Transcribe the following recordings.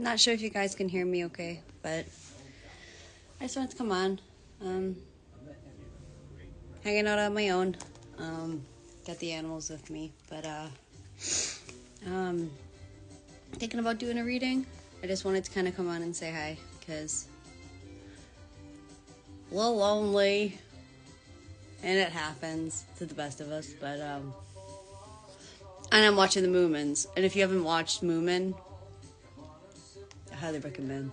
Not sure if you guys can hear me okay, but I just wanted to come on. Hanging out on my own. Got the animals with me, but thinking about doing a reading. I just wanted to kind of come on and say hi, because a little lonely, and it happens to the best of us, but and I'm watching the Moomins, and if you haven't watched Moomin, I highly recommend.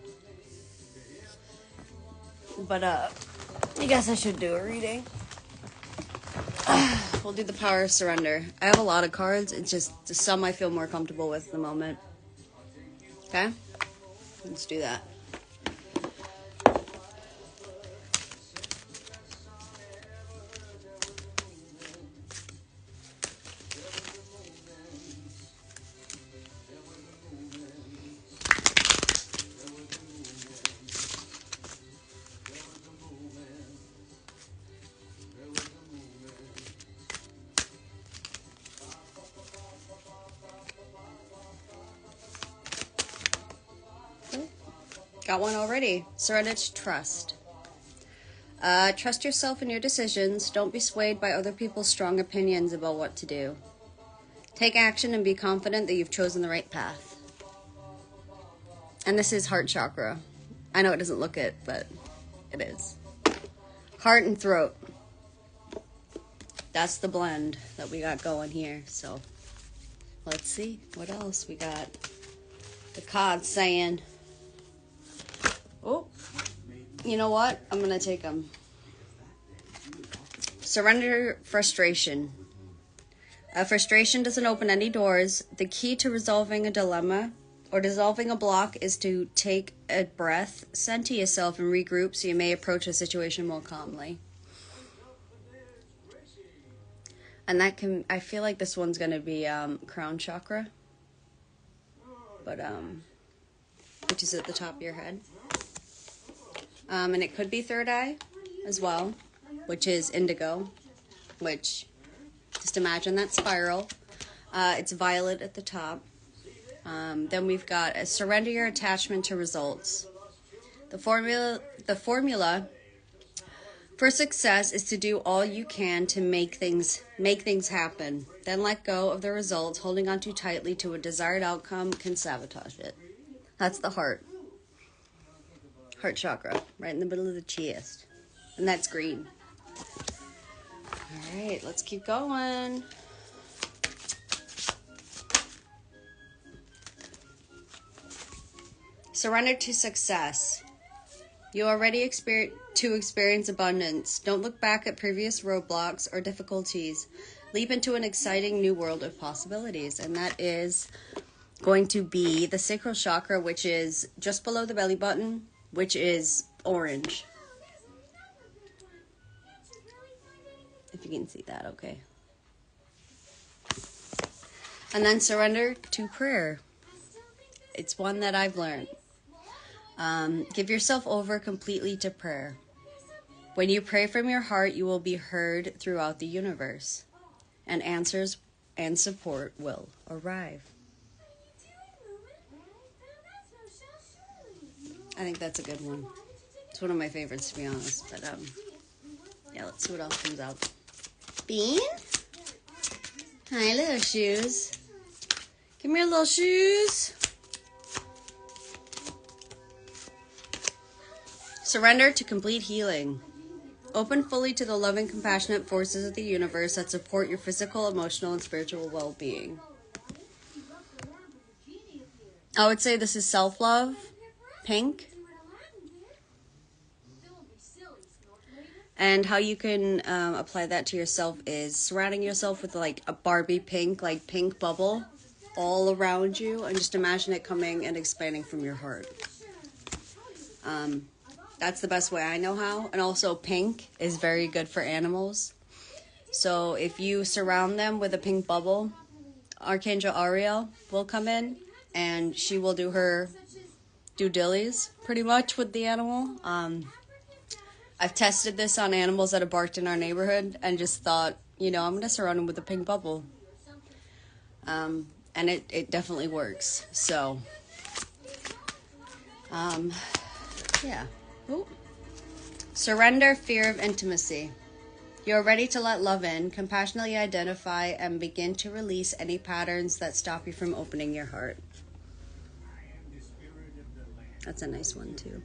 But I guess I should do a reading. We'll do the Power of Surrender. I have a lot of cards. It's just some I feel more comfortable with at the moment. Okay? Let's do that. Got one already. Surrender to trust. Trust yourself in your decisions. Don't be swayed by other people's strong opinions about what to do. Take action and be confident that you've chosen the right path. And this is heart chakra. I know it doesn't look it, but it is. Heart and throat. That's the blend that we got going here. So let's see what else we got. The card saying, oh, you know what? I'm going to take them. Surrender frustration. Frustration doesn't open any doors. The key to resolving a dilemma or dissolving a block is to take a breath, center yourself, and regroup so you may approach a situation more calmly. And that can, I feel like this one's going to be crown chakra. But, which is at the top of your head. And it could be third eye as well, which is indigo, which, just imagine that spiral. It's violet at the top. Then we've got a surrender your attachment to results. The formula for success is to do all you can to make things happen. Then let go of the results. Holding on too tightly to a desired outcome can sabotage it. That's the heart. Heart chakra, right in the middle of the chest. And that's green. All right, let's keep going. Surrender to success. You are ready to experience abundance. Don't look back at previous roadblocks or difficulties. Leap into an exciting new world of possibilities. And that is going to be the sacral chakra, which is just below the belly button, which is orange. If you can see that, okay. And then surrender to prayer. It's one that I've learned. Give yourself over completely to prayer. When you pray from your heart, you will be heard throughout the universe, and answers and support will arrive. I think that's a good one. It's one of my favorites, to be honest. But yeah, let's see what else comes out. Bean? Hi, little shoes. Come here, little shoes. Surrender to complete healing. Open fully to the loving, compassionate forces of the universe that support your physical, emotional, and spiritual well-being. I would say this is self-love, pink. And how you can apply that to yourself is surrounding yourself with like a Barbie pink, like pink bubble all around you, and just imagine it coming and expanding from your heart. That's the best way I know how. And also pink is very good for animals. So if you surround them with a pink bubble, Archangel Ariel will come in and she will do her due dillies pretty much with the animal. I've tested this on animals that have barked in our neighborhood and just thought, I'm going to surround them with a pink bubble. And it definitely works. So Yeah. Ooh. Surrender fear of intimacy. You are ready to let love in, compassionately identify, and begin to release any patterns that stop you from opening your heart. That's a nice one, too.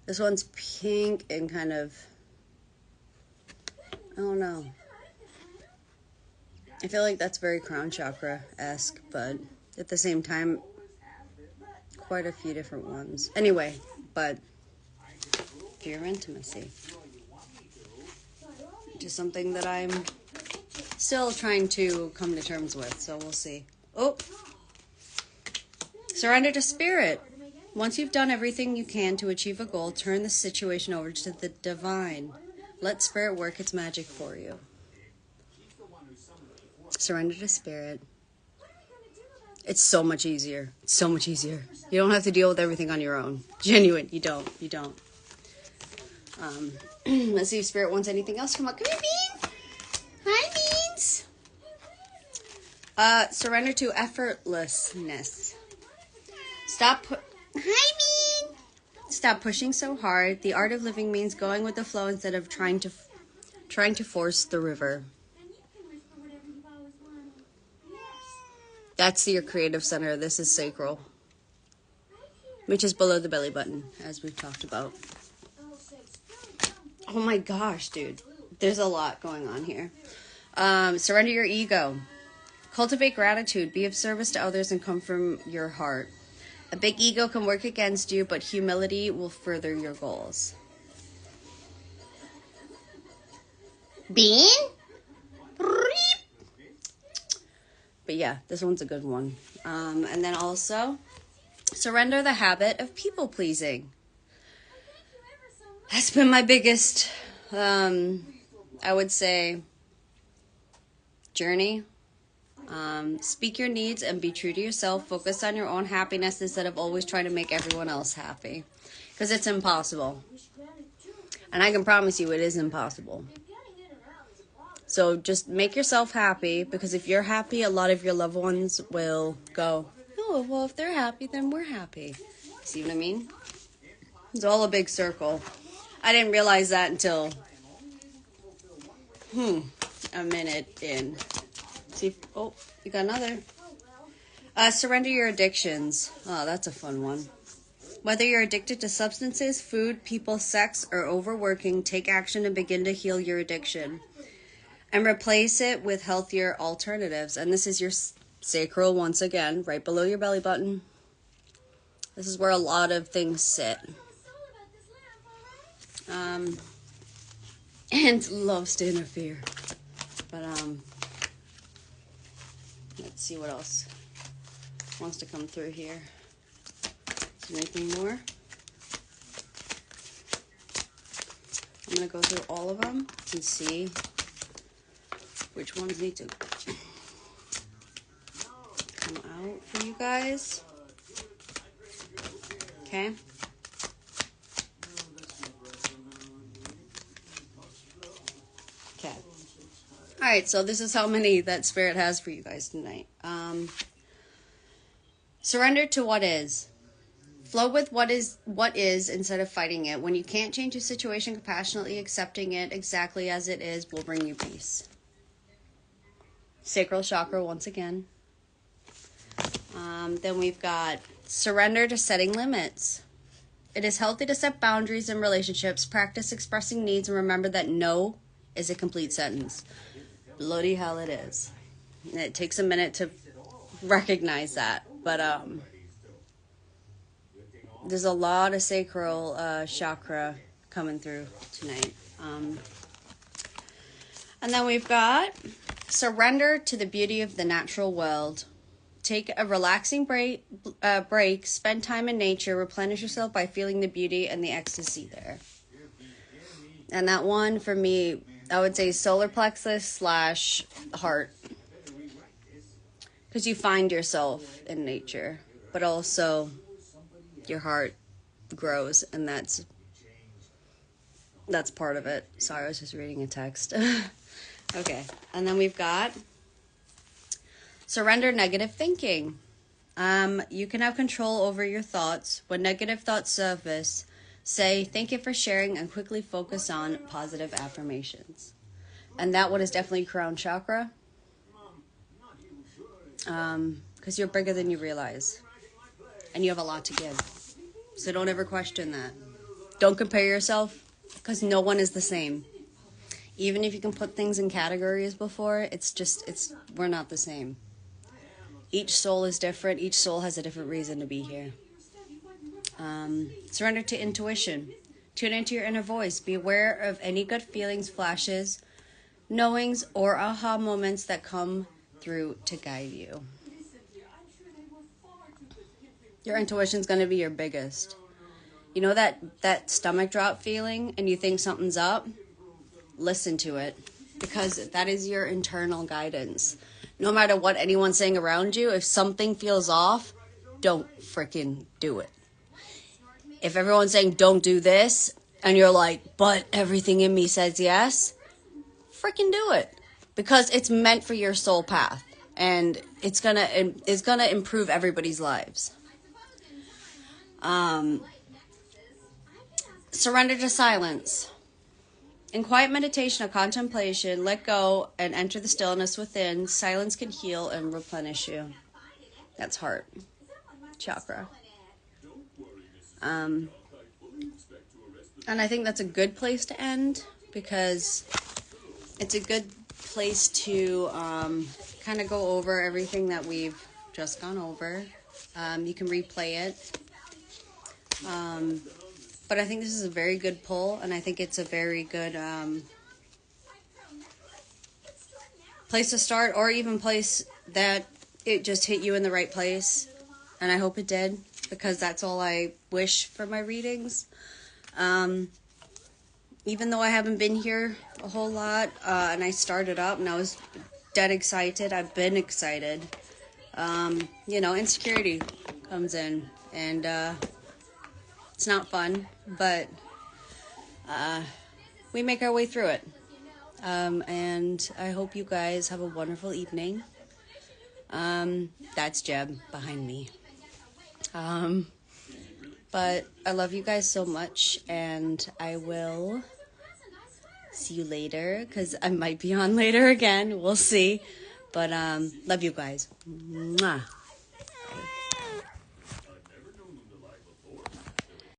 This one's pink and kind of, I don't know. I feel like that's very crown chakra-esque, but at the same time, quite a few different ones. Anyway, but fear of intimacy, which is something that I'm still trying to come to terms with, so we'll see. Oh, surrender to spirit. Once you've done everything you can to achieve a goal, turn the situation over to the divine. Let spirit work its magic for you. Surrender to spirit. It's so much easier. It's so much easier. You don't have to deal with everything on your own. Genuine. You don't. You don't. Let's see if spirit wants anything else. Come on. Come here, Bean. Hi, Beans. Surrender to effortlessness. Hi, Bean. Stop pushing so hard. The art of living means going with the flow instead of trying to force the river. That's your creative center. This is sacral, which is below the belly button, as we've talked about. Oh my gosh, dude. There's a lot going on here. Surrender your ego. Cultivate gratitude. Be of service to others and come from your heart. A big ego can work against you, but humility will further your goals. Bean? But yeah, this one's a good one. And then also, surrender the habit of people pleasing. That's been my biggest, I would say, journey. Speak your needs and be true to yourself. Focus on your own happiness instead of always trying to make everyone else happy. Because it's impossible. And I can promise you it is impossible. So just make yourself happy, because if you're happy, a lot of your loved ones will go, oh, well, if they're happy, then we're happy. See what I mean? It's all a big circle. I didn't realize that until, a minute in. See, oh, you got another. Surrender your addictions. Oh, that's a fun one. Whether you're addicted to substances, food, people, sex, or overworking, take action and begin to heal your addiction. And replace it with healthier alternatives. And this is your sacral, once again, right below your belly button. This is where a lot of things sit. And loves to interfere. But, let's see what else wants to come through here. Is there anything more? I'm going to go through all of them and see which ones need to come out for you guys. Okay. Okay. All right, so this is how many that Spirit has for you guys tonight. Surrender to what is. Flow with what is instead of fighting it. When you can't change a situation, compassionately accepting it exactly as it is will bring you peace. Sacral chakra once again. Then we've got surrender to setting limits. It is healthy to set boundaries in relationships. Practice expressing needs and remember that no is a complete sentence. Bloody hell it is. And it takes a minute to recognize that. But there's a lot of sacral chakra coming through tonight. And then we've got surrender to the beauty of the natural world. Take a relaxing break, spend time in nature, replenish yourself by feeling the beauty and the ecstasy there. And that one, for me, I would say solar plexus / heart. Because you find yourself in nature, but also your heart grows, and that's part of it. Sorry, I was just reading a text. Okay, and then we've got surrender negative thinking. You can have control over your thoughts. When negative thoughts surface, say, thank you for sharing, and quickly focus on positive affirmations. And that one is definitely crown chakra. Because you're bigger than you realize. And you have a lot to give. So don't ever question that. Don't compare yourself, because no one is the same. Even if you can put things in categories before, we're not the same. Each soul is different. Each soul has a different reason to be here. Surrender to intuition. Tune into your inner voice. Be aware of any good feelings, flashes, knowings, or aha moments that come through to guide you. Your intuition's going to be your biggest. You know that stomach drop feeling and you think something's up? Listen to it, because that is your internal guidance. No matter what anyone's saying around you, if something feels off, don't freaking do it. If everyone's saying don't do this and you're like, but everything in me says yes, freaking do it, because it's meant for your soul path and it's gonna improve everybody's lives. Surrender to silence. In quiet meditation or contemplation, let go and enter the stillness within. Silence can heal and replenish you. That's heart chakra. And I think that's a good place to end, because it's a good place to kind of go over everything that we've just gone over. You can replay it. But I think this is a very good pull, and I think it's a very good place to start, or even place that it just hit you in the right place. And I hope it did, because that's all I wish for my readings. Even though I haven't been here a whole lot, and I started up and I was dead excited, I've been excited. Insecurity comes in, and it's not fun, but we make our way through it. And I hope you guys have a wonderful evening. That's Jeb behind me. But I love you guys so much, and I will see you later, because I might be on later again. We'll see. But love you guys. Mwah.